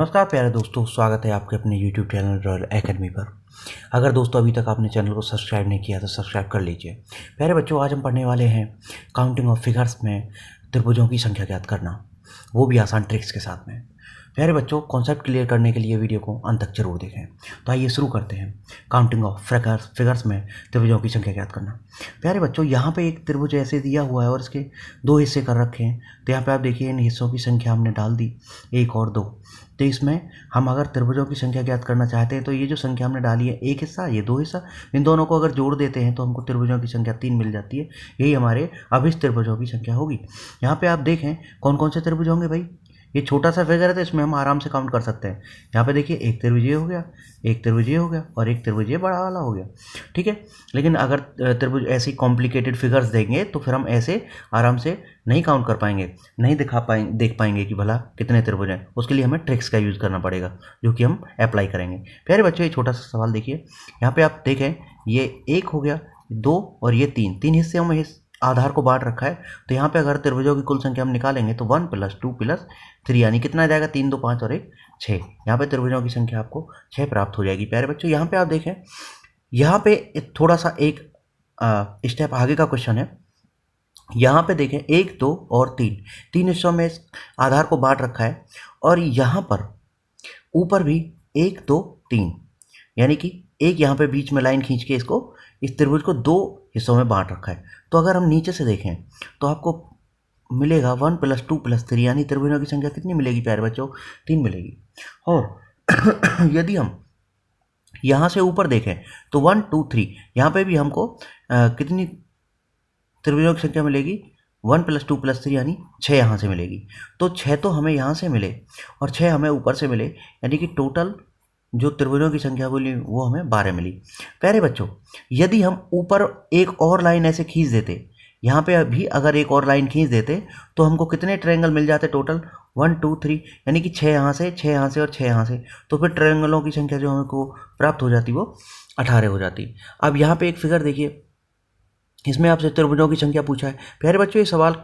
नमस्कार प्यारे दोस्तों, स्वागत है आपके अपने YouTube चैनल रॉयल एकेडमी पर। अगर दोस्तों अभी तक आपने चैनल को सब्सक्राइब नहीं किया तो सब्सक्राइब कर लीजिए। प्यारे बच्चों, आज हम पढ़ने वाले हैं काउंटिंग ऑफ फिगर्स में त्रिभुजों की संख्या ज्ञात करना, वो भी आसान ट्रिक्स के साथ में। प्यारे बच्चों, कॉन्सेप्ट क्लियर करने के लिए वीडियो को अंत तक जरूर देखें। तो आइए शुरू करते हैं काउंटिंग ऑफ फिगर्स में त्रिभुजों की संख्या ज्ञात करना। प्यारे बच्चों, यहाँ पे एक त्रिभुज ऐसे दिया हुआ है और इसके दो हिस्से कर रखे हैं। तो यहाँ पे आप देखिए, इन हिस्सों की संख्या हमने डाल दी 1 और 2। तो इसमें हम अगर त्रिभुजों की संख्या ज्ञात करना चाहते हैं तो ये जो संख्या हमने डाली है, एक हिस्सा ये 2 हिस्सा, इन दोनों को अगर जोड़ देते हैं तो हमको त्रिभुजों की संख्या 3 मिल जाती है। यही हमारे अभिष्ट त्रिभुजों की संख्या होगी। यहाँ पे आप देखें कौन कौन से त्रिभुज होंगे भाई। ये छोटा सा फिगर है तो इसमें हम आराम से काउंट कर सकते हैं। यहाँ पे देखिए, एक त्रिभुज ये हो गया, एक त्रिभुज ये हो गया और एक त्रिभुज ये बड़ा वाला हो गया। ठीक है, लेकिन अगर त्रिभुज ऐसी कॉम्प्लिकेटेड फिगर्स देंगे तो फिर हम ऐसे आराम से नहीं काउंट कर पाएंगे, नहीं देख पाएंगे कि भला कितने त्रिभुज हैं। उसके लिए हमें ट्रिक्स का यूज़ करना पड़ेगा, जो कि हम अप्लाई करेंगे। प्यारे बच्चों, ये छोटा सा सवाल देखिए। यहाँ पे आप देखें, ये 1 हो गया, 2 और ये 3 हिस्से में आधार को बांट रखा है। तो यहाँ पे अगर त्रिभुजों की कुल संख्या हम निकालेंगे तो 1 + 2 + 3 यानी कितना आ जाएगा, 3 2 5 और 1 6। यहाँ पे त्रिभुजों की संख्या आपको 6 प्राप्त हो जाएगी। प्यारे बच्चों, यहाँ पे आप देखें, यहाँ पे थोड़ा सा एक स्टेप आगे का क्वेश्चन है। यहाँ पे देखें, 1 2 और 3 हिस्सों में आधार को बांट रखा है और यहाँ पर ऊपर भी 1 2 3 यानी कि एक यहाँ पे बीच में लाइन खींच के इस त्रिभुज को 2 हिस्सों में बांट रखा है। तो अगर हम नीचे से देखें तो आपको मिलेगा 1 + 2 + 3 यानी त्रिभुजों की संख्या कितनी मिलेगी प्यारे बच्चों, 3 मिलेगी। और यदि हम यहाँ से ऊपर देखें तो 1 2 3 यहाँ पे भी हमको कितनी त्रिभुजों की संख्या मिलेगी, 1 + 2 + 3 यानी 6 यहाँ से मिलेगी। तो 6 तो हमें यहाँ से मिले और 6 हमें ऊपर से मिले, यानी कि टोटल जो त्रिभुजों की संख्या बोली वो हमें 12 मिली। प्यारे बच्चों, यदि हम ऊपर एक और लाइन ऐसे खींच देते, यहाँ पे भी अगर एक और लाइन खींच देते तो हमको कितने ट्रायंगल मिल जाते टोटल, 1 2 3 यानी कि 6 यहाँ से, 6 यहाँ से और 6 यहाँ से। तो फिर ट्रायंगलों की संख्या जो हमको प्राप्त हो जाती वो 18 हो जाती। अब यहाँ पे एक फिगर देखिए, इसमें आपसे त्रिभुजों की संख्या पूछा है। प्यारे बच्चों, ये सवाल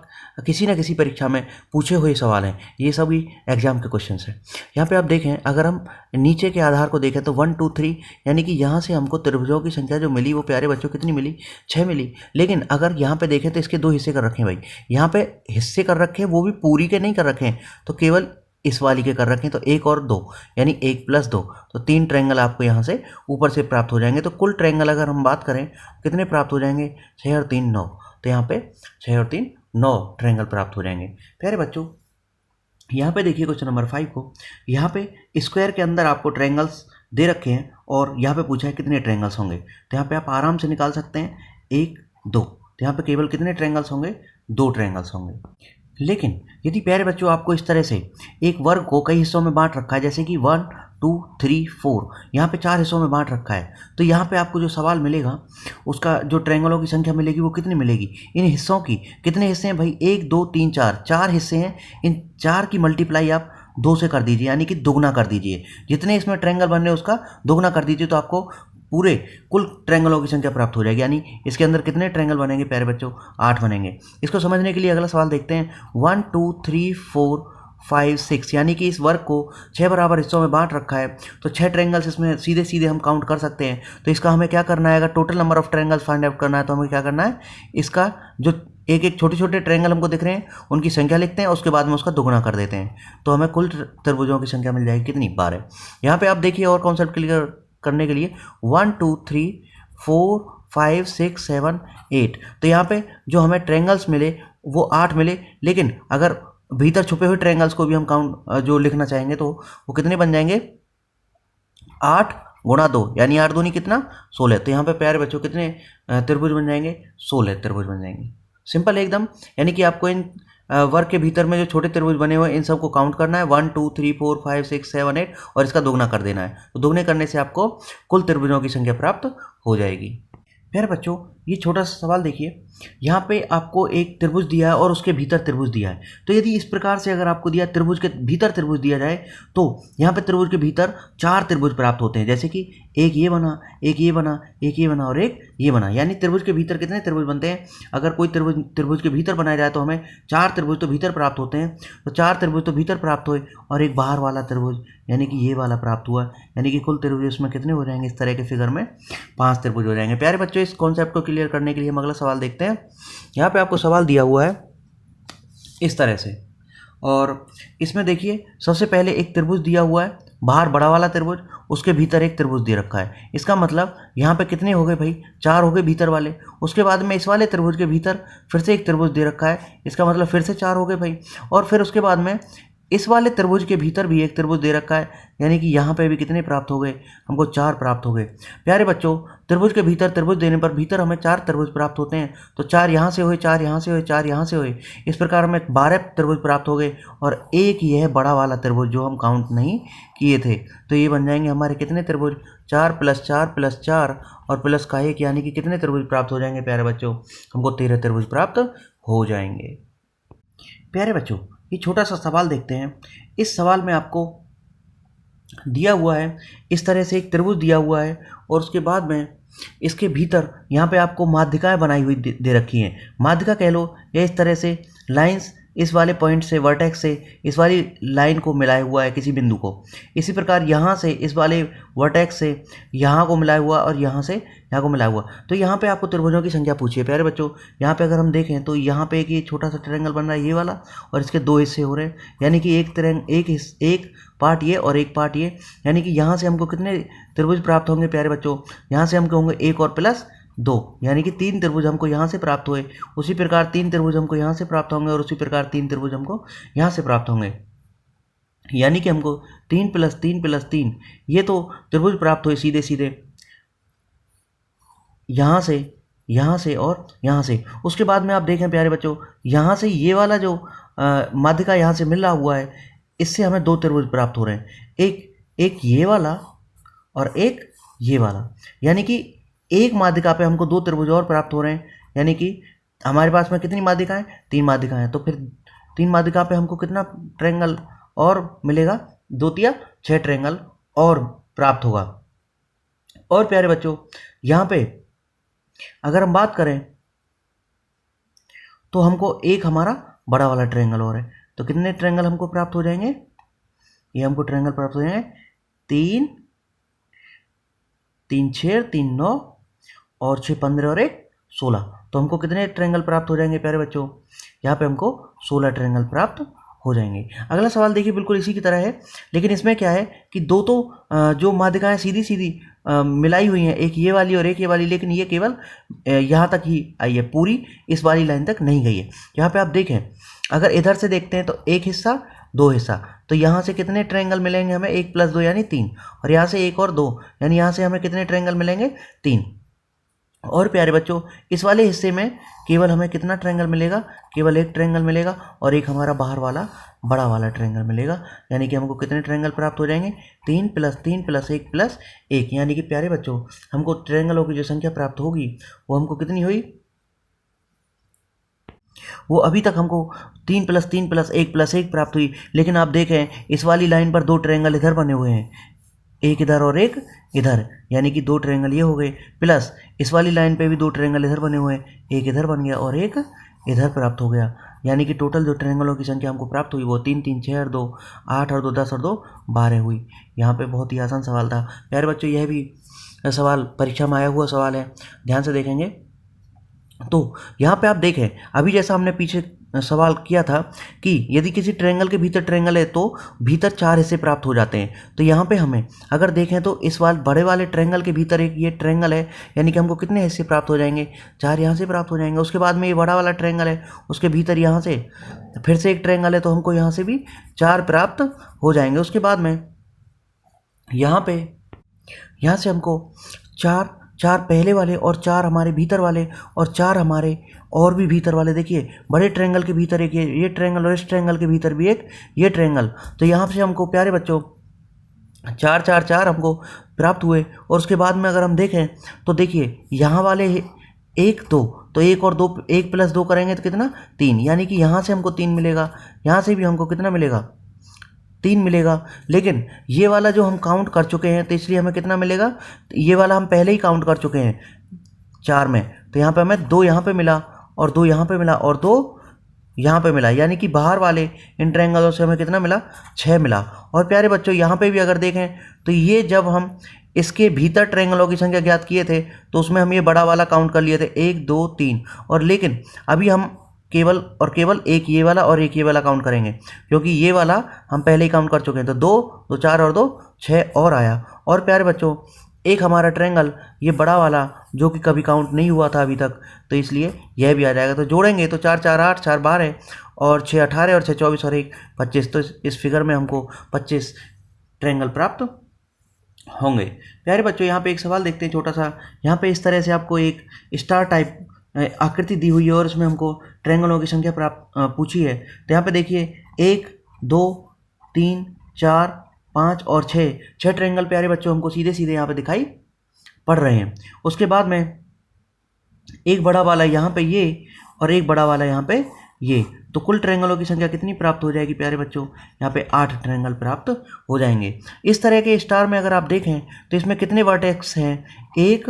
किसी न किसी परीक्षा में पूछे हुए सवाल हैं, ये सभी एग्जाम के क्वेश्चंस हैं। यहाँ पे आप देखें, अगर हम नीचे के आधार को देखें तो 1 2 3 यानी कि यहाँ से हमको त्रिभुजों की संख्या जो मिली वो प्यारे बच्चों कितनी मिली, 6 मिली। लेकिन अगर यहाँ पे देखें तो इसके 2 हिस्से कर रखे हैं भाई। यहाँ पे हिस्से कर रखे हैं, वो भी पूरी के नहीं कर रखे हैं, तो केवल इस वाली के कर रखे हैं। तो 1 और 2 यानी 1 + 2, तो 3 ट्रायंगल आपको यहाँ से ऊपर से प्राप्त हो जाएंगे। तो कुल ट्रायंगल अगर हम बात करें कितने प्राप्त हो जाएंगे, 6 और 3 9। तो यहाँ पे 6 और 3 9 ट्रायंगल प्राप्त हो जाएंगे। प्यारे बच्चों, यहाँ पे देखिए क्वेश्चन नंबर 5 को, यहाँ पे स्क्वायर के अंदर आपको ट्रायंगल्स दे रखे हैं और यहाँ पे पूछा है कितने ट्रायंगल्स होंगे। तो यहाँ पे आप आराम से निकाल सकते हैं 1 2। तो यहाँ पे केवल कितने ट्रायंगल्स होंगे, 2 ट्रायंगल्स होंगे। लेकिन यदि प्यारे बच्चों आपको इस तरह से एक वर्ग को कई हिस्सों में बांट रखा है, जैसे कि 1 2 3 4, यहाँ पे 4 हिस्सों में बांट रखा है, तो यहाँ पे आपको जो सवाल मिलेगा उसका जो ट्रायंगलों की संख्या मिलेगी वो कितनी मिलेगी, इन हिस्सों की। कितने हिस्से हैं भाई, 1 2 3 4, 4 हिस्से हैं। इन 4 की मल्टीप्लाई आप 2 से कर दीजिए, यानी कि दुगना कर दीजिए। जितने इसमें ट्रायंगल बनने उसका दुगना कर दीजिए, तो आपको पूरे कुल ट्रायंगलों की संख्या प्राप्त हो जाएगी। यानी इसके अंदर कितने ट्रायंगल बनेंगे प्यारे बच्चों, 8 बनेंगे। इसको समझने के लिए अगला सवाल देखते हैं। 1 2 3 4 5 6 यानी कि इस वर्ग को 6 बराबर हिस्सों में बांट रखा है, तो 6 ट्रायंगल्स इसमें सीधे सीधे हम काउंट कर सकते हैं। तो इसका हमें क्या करना है, अगर total number of triangles find out करना है तो हमें क्या करना है, इसका जो एक एक छोटे छोटे ट्रायंगल हमको दिख रहे हैं उनकी संख्या लिखते हैं, उसके बाद में उसका दुगुना कर देते हैं। तो हमें कुल त्रिभुजों की संख्या मिल जाएगी कितनी, 12। यहाँ पे आप देखिए और कॉन्सेप्ट क्लियर करने के लिए 1 2 3 4 5 6 7 8। तो यहाँ पे जो हमें ट्रायंगल्स मिले वो 8 मिले, लेकिन अगर भीतर छुपे हुए ट्रायंगल्स को भी हम काउंट जो लिखना चाहेंगे तो वो कितने बन जाएंगे, 8 × 2 यानी 8 दूनी कितना, 16। तो यहाँ पे प्यारे बच्चों कितने त्रिभुज बन जाएंगे, 16 त्रिभुज बन जाएंगे। सिंपल एकदम, यानी कि आपको इन वर्ग के भीतर में जो छोटे त्रिभुज बने हुए हैं इन सबको काउंट करना है, 1 2 3 4 5 6 7 8 और इसका दोगुना कर देना है। तो दोगुने करने से आपको कुल त्रिभुजों की संख्या प्राप्त हो जाएगी। फिर बच्चों, ये छोटा सा सवाल देखिए, यहाँ पे आपको एक त्रिभुज दिया है और उसके भीतर त्रिभुज दिया है। तो यदि इस प्रकार से अगर आपको दिया त्रिभुज के भीतर त्रिभुज दिया जाए तो यहाँ पे त्रिभुज के भीतर 4 त्रिभुज प्राप्त होते हैं, जैसे कि एक ये बना, एक ये बना, एक ये बना और एक ये बना। यानी त्रिभुज के भीतर कितने त्रिभुज बनते हैं? अगर कोई त्रिभुज के भीतर बनाया जाए तो हमें 4 त्रिभुज तो भीतर प्राप्त होते हैं। तो 4 त्रिभुज तो भीतर प्राप्त हुए और एक बाहर वाला त्रिभुज यानी कि ये वाला प्राप्त हुआ। यानी कि कुल त्रिभुज इसमें कितने हो जाएंगे? इस तरह के फिगर में 5 त्रिभुज हो जाएंगे। प्यारे बच्चों, इस कॉन्सेप्ट को क्लियर करने के लिए हम अगला सवाल देखते हैं। यहाँ पे आपको सवाल दिया हुआ है इस तरह से, और इसमें देखिए सबसे पहले एक त्रिभुज दिया हुआ है, बाहर बड़ा वाला त्रिभुज, उसके भीतर एक त्रिभुज दे रखा है। इसका मतलब यहाँ पे कितने हो गए भाई? 4 हो गए भीतर वाले। उसके बाद में इस वाले त्रिभुज के भीतर फिर से एक त्रिभुज दे रखा है, इसका मतलब फिर से 4 हो गए भाई। और फिर उसके बाद में इस वाले त्रिभुज के भीतर भी एक त्रिभुज दे रखा है, यानी कि यहाँ पे भी कितने प्राप्त हो गए? हमको 4 प्राप्त हो गए। प्यारे बच्चों, त्रिभुज के भीतर त्रिभुज देने पर भीतर हमें 4 त्रिभुज प्राप्त होते हैं। तो 4 यहाँ से हुए, 4 यहाँ से हुए, 4 यहाँ से हुए, इस प्रकार हमें 12 त्रिभुज प्राप्त हो गए और एक यह बड़ा वाला त्रिभुज जो हम काउंट नहीं किए थे। तो ये बन जाएंगे हमारे कितने त्रिभुज? 4 + 4 + 4 और प्लस का 1, यानी कि कितने त्रिभुज प्राप्त हो जाएंगे प्यारे बच्चों? हमको 13 त्रिभुज प्राप्त हो जाएंगे। प्यारे बच्चों, ये छोटा सा सवाल देखते हैं। इस सवाल में आपको दिया हुआ है इस तरह से एक त्रिभुज दिया हुआ है और उसके बाद में इसके भीतर यहाँ पे आपको माध्यिकाएं बनाई हुई दे रखी हैं। माध्यिका कह लो या इस तरह से लाइंस इस वाले पॉइंट से, वर्टेक्स से इस वाली लाइन को मिलाया हुआ है किसी बिंदु को। इसी प्रकार यहाँ से इस वाले वर्टेक्स से यहाँ को मिलाया हुआ और यहाँ से यहाँ को मिलाया हुआ। तो यहाँ पे आपको त्रिभुजों की संख्या पूछी है। प्यारे बच्चों, यहाँ पे अगर हम देखें तो यहाँ पे एक ये छोटा सा ट्रायंगल बन रहा है ये वाला, और इसके 2 हिस्से हो रहे हैं, यानी कि एक पार्ट ये और एक पार्ट ये। यानी कि यहाँ से हमको कितने त्रिभुज प्राप्त होंगे प्यारे बच्चों? यहाँ से हमको होंगे 1 और प्लस 2, यानी कि 3 त्रिभुज हमको यहाँ से प्राप्त हुए। उसी प्रकार 3 त्रिभुज हमको यहाँ से प्राप्त होंगे और उसी प्रकार 3 त्रिभुज हमको यहाँ से प्राप्त होंगे। यानी कि हमको 3 + 3 + 3 ये तो त्रिभुज प्राप्त हुए सीधे सीधे यहाँ से और यहाँ से। उसके बाद में आप देखें प्यारे बच्चों, यहाँ से ये वाला जो माध्यिका यहाँ से मिल रहा हुआ है, इससे हमें 2 त्रिभुज प्राप्त हो रहे हैं, एक ये वाला और एक ये वाला। यानी कि एक माध्यिका पे हमको 2 त्रिभुज और प्राप्त हो रहे हैं। यानी कि हमारे पास में कितनी माध्यिकाएं? 3 माध्यिकाएं। तो फिर 3 माध्यिका पे हमको कितना ट्रायंगल और मिलेगा? 2 × 6 ट्रायंगल और प्राप्त होगा। और प्यारे बच्चों, यहाँ पे अगर हम बात करें तो हमको एक हमारा बड़ा वाला ट्रायंगल और है। तो कितने ट्रायंगल हमको प्राप्त हो जाएंगे? ये हमको ट्रायंगल प्राप्त हो जाएंगे 3 3 6 3 9 और 6 15 और 1 16। तो हमको कितने ट्रायंगल प्राप्त हो जाएंगे प्यारे बच्चों? यहाँ पे हमको 16 ट्रायंगल प्राप्त हो जाएंगे। अगला सवाल देखिए, बिल्कुल इसी की तरह है, लेकिन इसमें क्या है कि 2 तो जो माध्यिकाएं सीधी सीधी मिलाई हुई हैं, एक ये वाली और एक ये वाली, लेकिन ये केवल यहाँ तक ही आई है, पूरी इस वाली लाइन तक नहीं गई है। यहाँ पे आप देखें, अगर इधर से देखते हैं तो 1 हिस्सा 2 हिस्सा, तो यहाँ से कितने ट्रायंगल मिलेंगे हमें? 1 + 2 यानी 3, और यहाँ से 1 और 2 यानी यहाँ से हमें कितने ट्रायंगल मिलेंगे? 3। और प्यारे बच्चों, इस वाले हिस्से में केवल हमें कितना ट्रायंगल मिलेगा? केवल 1 ट्रायंगल मिलेगा और एक हमारा बाहर वाला बड़ा वाला ट्रायंगल मिलेगा। यानी कि हमको कितने ट्रायंगल प्राप्त हो जाएंगे? 3 + 3 + 1 + 1। यानी कि प्यारे बच्चों, हमको ट्रायंगलों की जो संख्या प्राप्त होगी वो हमको कितनी हुई? वो अभी तक हमको 3 + 3 + 1 + 1 प्राप्त हुई। लेकिन आप देखें, इस वाली लाइन पर 2 ट्रायंगल इधर बने हुए हैं, एक इधर और एक इधर, यानी कि 2 ट्रायंगल ये हो गए, प्लस इस वाली लाइन पे भी 2 ट्रायंगल इधर बने हुए हैं, एक इधर बन गया और एक इधर प्राप्त हो गया। यानी कि टोटल जो ट्रायंगलों की संख्या हमको प्राप्त हुई वो 3 3 6 और 2 8 और 2 10 और 2 12 हुई। यहाँ पे बहुत ही आसान सवाल था प्यारे बच्चों। यह भी सवाल परीक्षा में आया हुआ सवाल है, ध्यान से देखेंगे। तो यहाँ पे आप देखें, अभी जैसा हमने पीछे सवाल किया था कि यदि किसी ट्रायंगल के भीतर ट्रायंगल है तो भीतर 4 हिस्से प्राप्त हो जाते हैं। तो यहाँ पे हमें अगर देखें तो इस बड़े वाले ट्रायंगल के भीतर एक ये ट्रायंगल है, यानी कि हमको कितने हिस्से प्राप्त हो जाएंगे? 4 यहाँ से प्राप्त हो जाएंगे। उसके बाद में ये बड़ा वाला ट्रायंगल है, उसके भीतर यहाँ से फिर से एक ट्रायंगल है, तो हमको यहाँ से भी 4 प्राप्त हो जाएंगे। उसके बाद में यहाँ से हमको 4 पहले वाले और 4 हमारे भीतर वाले और 4 हमारे और भी भीतर वाले। देखिए, बड़े ट्रायंगल के भीतर एक ये ट्रायंगल और इस ट्रायंगल के भीतर भी एक ये ट्रायंगल। तो यहाँ से हमको प्यारे बच्चों 4 4 4 हमको प्राप्त हुए। और उसके बाद में अगर हम देखें तो देखिए, यहाँ वाले 1 2, तो 1 और 2, 1 प्लस 2 करेंगे तो कितना 3, यानी कि यहाँ से हमको 3 मिलेगा, यहाँ से भी हमको कितना मिलेगा 3 मिलेगा। लेकिन ये वाला जो हम काउंट कर चुके हैं तो इसलिए हमें कितना मिलेगा, ये वाला हम पहले ही काउंट कर चुके हैं 4 में, तो यहाँ पे हमें 2 यहाँ पे मिला और 2 यहाँ पे मिला और 2 यहाँ पे मिला, यानी कि बाहर वाले इन ट्रायंगलों से हमें कितना मिला 6 मिला। और प्यारे बच्चों यहाँ पे भी अगर देखें तो ये जब हम इसके भीतर ट्रायंगलों की संख्या ज्ञात किए थे तो उसमें हम ये बड़ा वाला काउंट कर लिए थे 1 2 3, और लेकिन अभी हम केवल और केवल एक ये वाला और एक ये वाला काउंट करेंगे, क्योंकि ये वाला हम पहले ही काउंट कर चुके हैं। तो 2 2 4 और 2 6 और आया। और प्यारे बच्चों एक हमारा ट्रायंगल ये बड़ा वाला जो कि कभी काउंट नहीं हुआ था अभी तक, तो इसलिए यह भी आ जाएगा। तो जोड़ेंगे तो 4 4 8, 4 12 और 6 18 और 6 24 और 1 25, तो इस फिगर में हमको 25 ट्रायंगल प्राप्त होंगे। प्यारे बच्चों यहाँ पे एक सवाल देखते हैं छोटा सा। यहाँ पे इस तरह से आपको एक स्टार टाइप आकृति दी हुई है और इसमें हमको ट्रायंगलों की संख्या प्राप्त पूछी है। तो यहाँ पे देखिए 1 2 3 4 5 और 6 ट्रायंगल प्यारे बच्चों हमको सीधे सीधे यहाँ पे दिखाई पड़ रहे हैं। उसके बाद में एक बड़ा वाला यहाँ पे ये और एक बड़ा वाला यहाँ पे ये, तो कुल ट्रायंगलों की संख्या कितनी प्राप्त हो जाएगी प्यारे बच्चों, यहाँ पे 8 ट्रायंगल प्राप्त हो जाएंगे। इस तरह के स्टार में अगर आप देखें तो इसमें कितने वर्टेक्स हैं, 1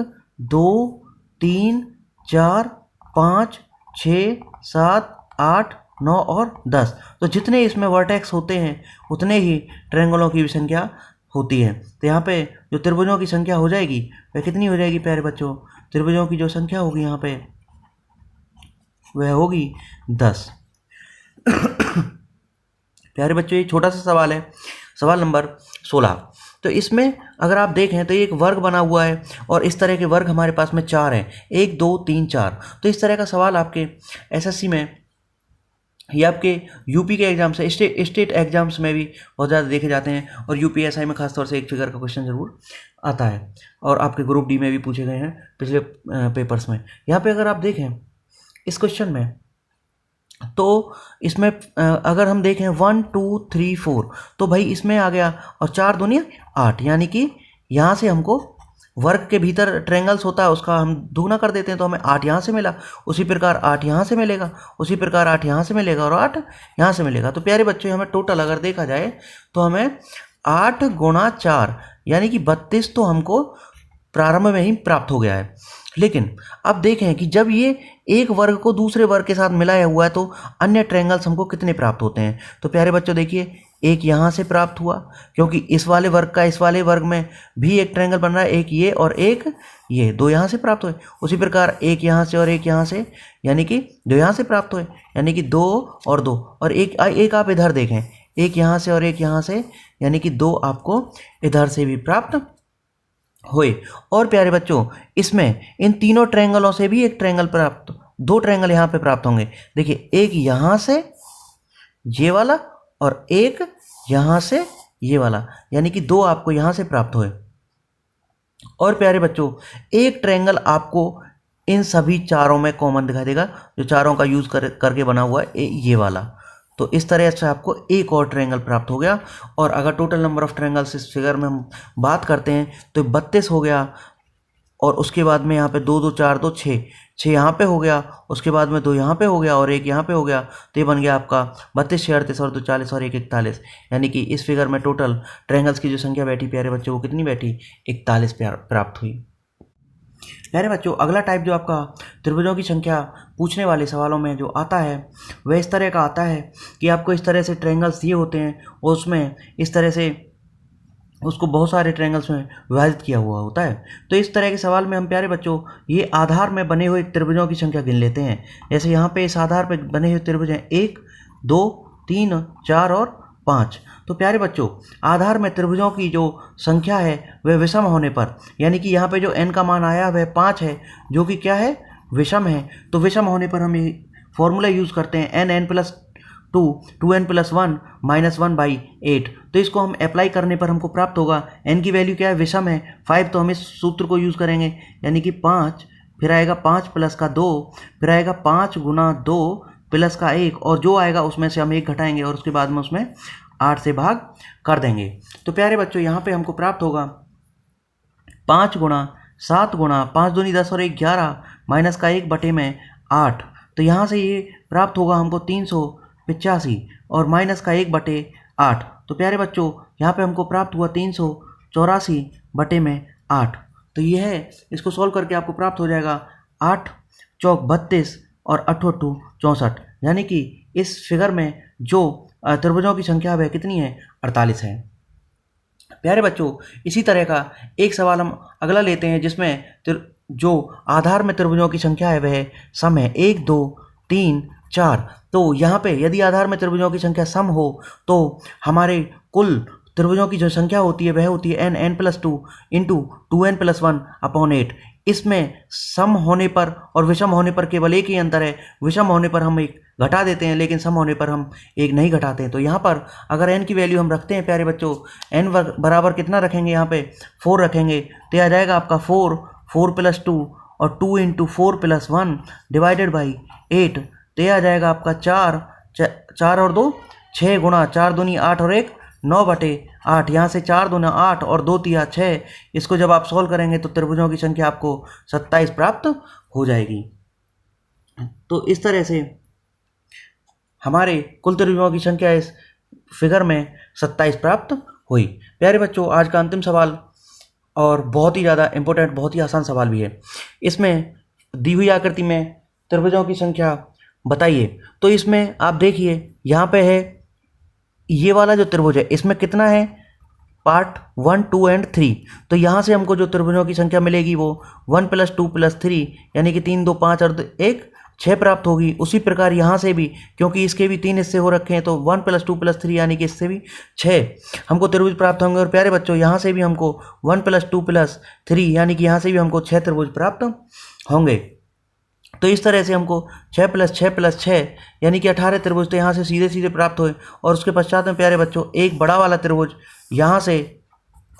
2 3 4 5 6 7 8 9 और 10, तो जितने इसमें वर्टेक्स होते हैं उतने ही ट्रायंगलों की भी संख्या होती है। तो यहाँ पे जो त्रिभुजों की संख्या हो जाएगी वह कितनी हो जाएगी प्यारे बच्चों, त्रिभुजों की जो संख्या होगी यहाँ पे वह होगी 10। प्यारे बच्चों ये छोटा सा सवाल है, सवाल नंबर 16। तो इसमें अगर आप देखें तो ये एक वर्ग बना हुआ है और इस तरह के वर्ग हमारे पास में 4 हैं, 1 2 3 4। तो इस तरह का सवाल आपके एसएससी में या आपके यूपी के एग्जाम से स्टेट एग्जाम्स में भी बहुत ज़्यादा देखे जाते हैं, और यूपीएसआई में खासतौर से एक फिगर का क्वेश्चन ज़रूर आता है, और आपके ग्रुप डी में भी पूछे गए हैं पिछले पेपर्स में। यहाँ पे अगर आप देखें इस क्वेश्चन में तो इसमें अगर हम देखें 1 2 3 4, तो भाई इसमें आ गया और 4 दूनी 8, यानी कि यहाँ से हमको वर्ग के भीतर ट्रायंगल्स होता है उसका हम दुगना कर देते हैं तो हमें 8 यहाँ से मिला, उसी प्रकार 8 यहाँ से मिलेगा, उसी प्रकार 8 यहाँ से मिलेगा और 8 यहाँ से मिलेगा। तो प्यारे बच्चों हमें टोटल अगर देखा जाए तो हमें 8 गुणा 4 यानी कि 32 तो हमको प्रारंभ में ही प्राप्त हो गया है। लेकिन अब देखें कि जब ये एक वर्ग को दूसरे वर्ग के साथ मिलाया हुआ है तो अन्य ट्रायंगल्स हमको कितने प्राप्त होते हैं। तो प्यारे बच्चों देखिए एक यहाँ से प्राप्त हुआ, क्योंकि इस वाले वर्ग का इस वाले वर्ग में भी एक ट्रायंगल बन रहा है, एक ये और एक ये, 2 यहाँ से प्राप्त हुए। उसी प्रकार एक यहाँ से और एक यहाँ से, यानी कि 2 यहाँ से प्राप्त हुए, यानी कि 2 और 2, और एक आप इधर देखें, एक यहाँ से और एक यहाँ से, यानी कि 2 आपको इधर से भी प्राप्त हुए। और प्यारे बच्चों इसमें इन तीनों ट्रायंगलों से भी एक ट्रायंगल प्राप्त, 2 ट्रायंगल यहाँ पे प्राप्त होंगे। देखिए एक यहाँ से ये वाला और एक यहाँ से ये वाला, यानी कि 2 आपको यहाँ से प्राप्त हुए। और प्यारे बच्चों एक ट्रायंगल आपको इन सभी चारों में कॉमन दिखाई देगा, जो चारों का यूज करके बना हुआ है ये वाला। तो इस तरह से आपको एक और ट्रायंगल प्राप्त हो गया। और अगर टोटल नंबर ऑफ ट्रायंगल्स इस फिगर में हम बात करते हैं तो 32 हो गया, और उसके बाद में यहाँ पे 2 2 4 2 6 यहाँ पे हो गया, उसके बाद में 2 यहाँ पे हो गया और एक यहाँ पे हो गया, तो ये बन गया आपका 32 36 और 2 40 और 1 41, यानी कि इस फिगर में टोटल ट्रायंगल्स की जो संख्या बैठी प्यारे बच्चों वो कितनी बैठी, 41 प्राप्त हुई। प्यारे बच्चों अगला टाइप जो आपका त्रिभुजों की संख्या पूछने वाले सवालों में जो आता है वह इस तरह का आता है कि आपको इस तरह से ट्रायंगल्स दिए होते हैं और उसमें इस तरह से उसको बहुत सारे ट्रायंगल्स में विभाजित किया हुआ होता है। तो इस तरह के सवाल में हम प्यारे बच्चों ये आधार में बने हुए त्रिभुजों की संख्या गिन लेते हैं। जैसे यहाँ पे इस आधार पर बने हुए त्रिभुज हैं 1 2 3 4 और 5। तो प्यारे बच्चों आधार में त्रिभुजों की जो संख्या है वह विषम होने पर, यानी कि यहाँ पे जो n का मान आया वह 5 है जो कि क्या है, विषम है। तो विषम होने पर हम ये फॉर्मूला यूज़ करते हैं n+2 2n+1 -1/8। तो इसको हम अप्लाई करने पर हमको प्राप्त होगा, n की वैल्यू क्या है, विषम है 5, तो हम इस सूत्र को यूज़ करेंगे, यानी कि 5 फिर आएगा 5 प्लस का 2 फिर आएगा 5 गुना 2 प्लस का 1, और जो आएगा उसमें से हम 1 घटाएंगे और उसके बाद में उसमें 8 से भाग कर देंगे। तो प्यारे बच्चों यहाँ पे हमको प्राप्त होगा 5 गुणा 7 गुणा 5 दूनी 10 और 1 11 माइनस का 1 बटे में 8। तो यहाँ से ये प्राप्त होगा हमको 385 और माइनस का 1 बटे 8। तो प्यारे बच्चों यहाँ पे हमको प्राप्त हुआ 384 बटे में 8। तो ये है, इसको सॉल्व करके आपको प्राप्त हो जाएगा 8 चौक 32 और 8 8 64। यानी कि इस फिगर में जो त्रिभुजों की संख्या वह कितनी है, 48 है। प्यारे बच्चों इसी तरह का एक सवाल हम अगला लेते हैं जिसमें जो आधार में त्रिभुजों की संख्या है वह सम है 1 2 3 4। तो यहाँ पे यदि आधार में त्रिभुजों की संख्या सम हो तो हमारे कुल त्रिभुजों की जो संख्या होती है वह होती है n+2 इंटू 2n+1/8। इसमें सम होने पर और विषम होने पर केवल एक ही अंतर है, विषम होने पर हम एक घटा देते हैं लेकिन सम होने पर हम एक नहीं घटाते हैं। तो यहाँ पर अगर n की वैल्यू हम रखते हैं प्यारे बच्चों, n बराबर कितना रखेंगे, यहाँ पे 4 रखेंगे तो आ जाएगा आपका 4 + 2 और 2 × 4 + 1 डिवाइडेड बाई 8। तो आ जाएगा आपका 4 और 2 6 गुणा 4 दूनी 8 और 1 9 बटे 8। यहाँ से 4 दूना 8 और 2 तिया 6। इसको जब आप सॉल्व करेंगे तो त्रिभुजों की संख्या आपको 27 प्राप्त हो जाएगी। तो इस तरह से हमारे कुल त्रिभुजों की संख्या इस फिगर में 27 प्राप्त हुई। प्यारे बच्चों आज का अंतिम सवाल और बहुत ही ज़्यादा इम्पोर्टेंट, बहुत ही आसान सवाल भी है। इसमें दी हुई आकृति में त्रिभुजों की संख्या बताइए। तो इसमें आप देखिए यहाँ पे है ये वाला जो त्रिभुज है इसमें कितना है, पार्ट 1 2 एंड 3। तो यहाँ से हमको जो त्रिभुजों की संख्या मिलेगी वो 1 + 2 + 3 यानी कि 3 2 5 और 1 6 प्राप्त होगी। उसी प्रकार यहाँ से भी, क्योंकि इसके भी 3 हिस्से हो रखे हैं तो 1 + 2 + 3 यानी कि इससे भी 6 हमको त्रिभुज प्राप्त होंगे। और प्यारे बच्चों यहाँ से भी हमको 1 + 2 + 3 यानी कि यहाँ से भी हमको 6 त्रिभुज प्राप्त होंगे। तो इस तरह से हमको 6 + 6 + 6 यानी कि 18 त्रिभुज तो यहाँ से सीधे सीधे प्राप्त हुए। और उसके पश्चात में प्यारे बच्चों एक बड़ा वाला त्रिभुज यहाँ से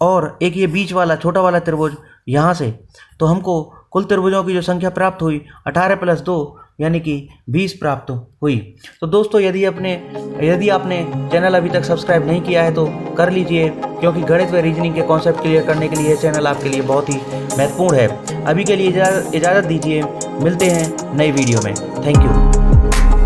और एक ये बीच वाला छोटा वाला त्रिभुज यहाँ से। तो हमको कुल त्रिभुजों की जो संख्या प्राप्त हुई 18 + 2 यानी कि 20 प्राप्त हुई। तो दोस्तों यदि आपने चैनल अभी तक सब्सक्राइब नहीं किया है तो कर लीजिए, क्योंकि गणित व रीजनिंग के कॉन्सेप्ट क्लियर करने के लिए ये चैनल आपके लिए बहुत ही महत्वपूर्ण है। अभी के लिए इजाज़त दीजिए, मिलते हैं नई वीडियो में। Thank you.